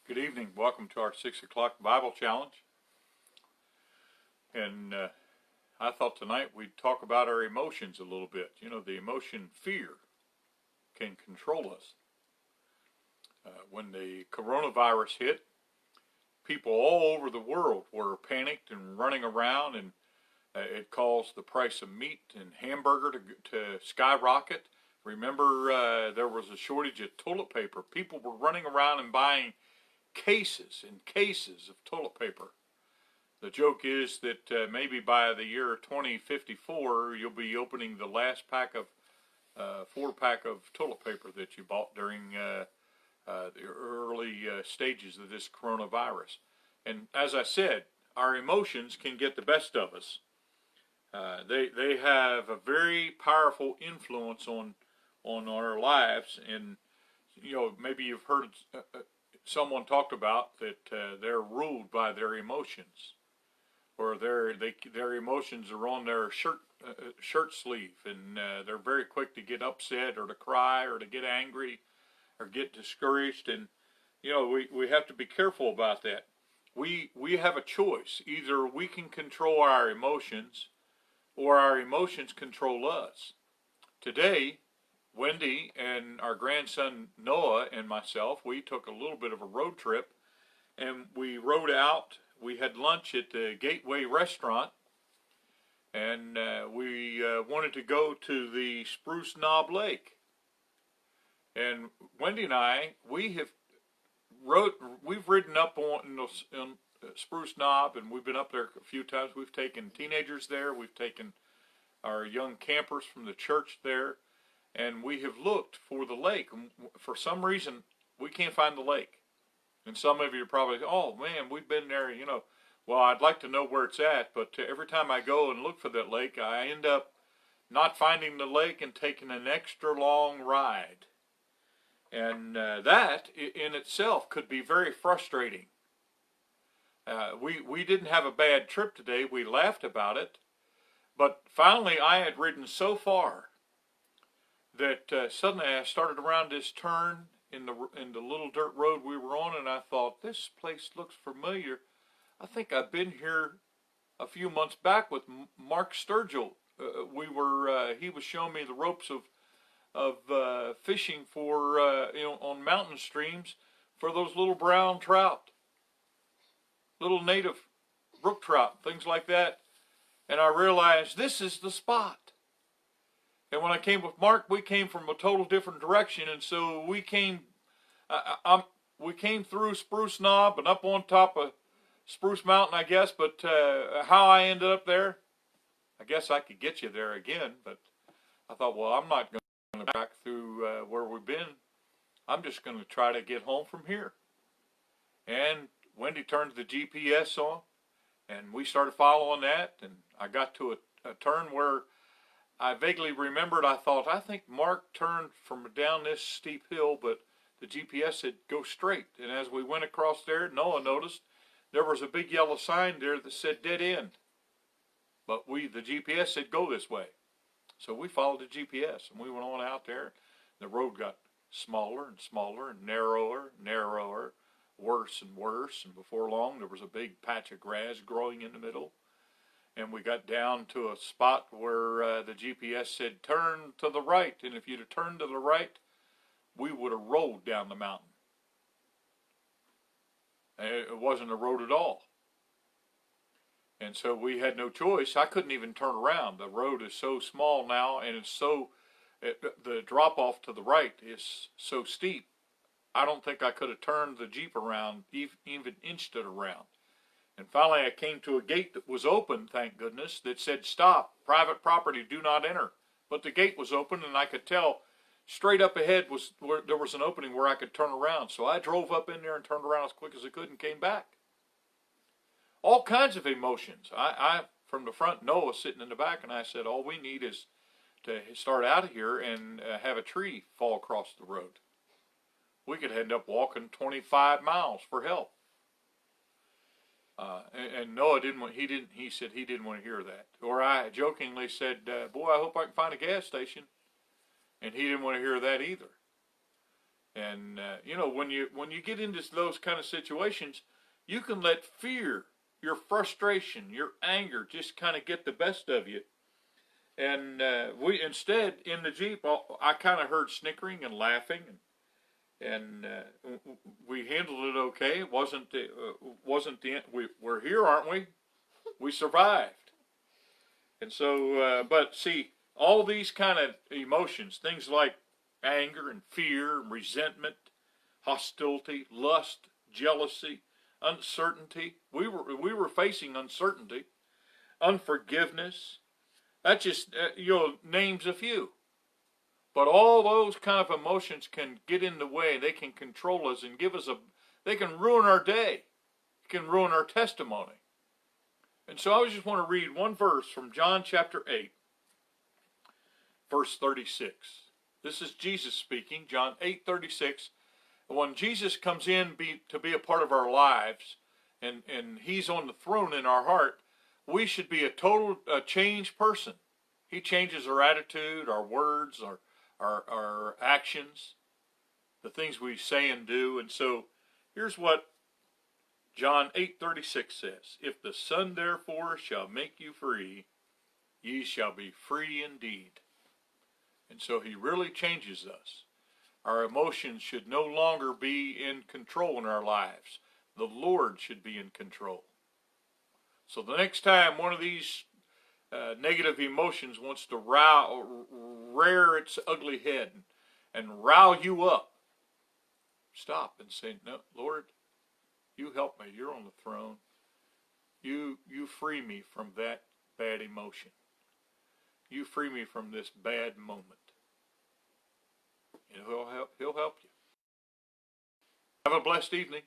Good evening. Welcome to our 6 o'clock Bible Challenge. And I thought tonight we'd talk about our emotions a little bit. You know, the emotion fear can control us. When the coronavirus hit, people all over the world were panicked and running around, and it caused the price of meat and hamburger to skyrocket. Remember, there was a shortage of toilet paper. People were running around and buying cases and cases of toilet paper. The joke is that maybe by the year 2054, you'll be opening the last pack of 4-pack of toilet paper that you bought during the early stages of this coronavirus. And as I said, our emotions can get the best of us. They have a very powerful influence on our lives, and you know, maybe you've heard someone talked about that they're ruled by their emotions, or their emotions are on their shirt sleeve, and they're very quick to get upset or to cry or to get angry or get discouraged. And you know, we have to be careful about that. We have a choice. Either we can control our emotions or our emotions control us. Today, Wendy and our grandson Noah and myself, we took a little bit of a road trip, and we rode out. We had lunch at the Gateway restaurant, and we wanted to go to the Spruce Knob Lake. And Wendy and I, we've ridden up on Spruce Knob, and we've been up there a few times. We've taken teenagers there. We've taken our young campers from the church there. And we have looked for the lake. For some reason, we can't find the lake. And some of you are probably, oh man, we've been there, you know. Well, I'd like to know where it's at, but every time I go and look for that lake, I end up not finding the lake and taking an extra long ride. And that in itself could be very frustrating. We didn't have a bad trip today. We laughed about it. But finally, I had ridden so far that suddenly I started around this turn in the little dirt road we were on, and I thought, this place looks familiar. I think I've been here a few months back with Mark Sturgill. He was showing me the ropes of fishing for on mountain streams for those little brown trout, little native brook trout, things like that. And I realized this is the spot. And when I came with Mark, we came from a total different direction, and so we came through Spruce Knob and up on top of Spruce Mountain, I guess. But how I ended up there, I guess I could get you there again. But I thought, well, I'm not going to go back through where we've been. I'm just going to try to get home from here. And Wendy turned the GPS on, and we started following that. And I got to a turn where I vaguely remembered, I thought, I think Mark turned from down this steep hill, but the GPS said go straight. And as we went across there, Noah noticed there was a big yellow sign there that said dead end. But the GPS said go this way. So we followed the GPS, and we went on out there. The road got smaller and smaller and narrower and narrower, worse and worse. And before long, there was a big patch of grass growing in the middle. And we got down to a spot where the GPS said, turn to the right. And if you'd have turned to the right, we would have rolled down the mountain. And it wasn't a road at all. And so we had no choice. I couldn't even turn around. The road is so small now, and the drop-off to the right is so steep. I don't think I could have turned the Jeep around, even inched it around. And finally, I came to a gate that was open, thank goodness, that said, stop, private property, do not enter. But the gate was open, and I could tell straight up ahead there was an opening where I could turn around. So I drove up in there and turned around as quick as I could and came back. All kinds of emotions. I from the front, Noah sitting in the back, and I said, all we need is to start out of here and have a tree fall across the road. We could end up walking 25 miles for help. And Noah he said he didn't want to hear that. Or I jokingly said, boy, I hope I can find a gas station. And he didn't want to hear that either. And when you get into those kind of situations, you can let fear, your frustration, your anger just kind of get the best of you. And we instead in the Jeep, I kind of heard snickering and laughing, and we handled it okay. It wasn't the end. We're here, aren't we? We survived. And so, but see, all these kind of emotions, things like anger and fear, resentment, hostility, lust, jealousy, uncertainty. We were facing uncertainty, unforgiveness. That's just names a few. But all those kind of emotions can get in the way. They can control us and they can ruin our day. It can ruin our testimony. And so I just want to read one verse from John chapter 8, verse 36. This is Jesus speaking, John 8:36. When Jesus comes in to be a part of our lives, and he's on the throne in our heart, we should be a changed person. He changes our attitude, our words, our actions, the things we say and do. And so here's what John 8:36 says, "If the Son therefore shall make you free, ye shall be free indeed." And so he really changes us. Our emotions should no longer be in control in our lives. The Lord should be in control. So the next time one of these negative emotions wants to rear its ugly head and rile you up, stop and say, "No, Lord, you help me. You're on the throne. You free me from that bad emotion. You free me from this bad moment." And he'll help you. Have a blessed evening.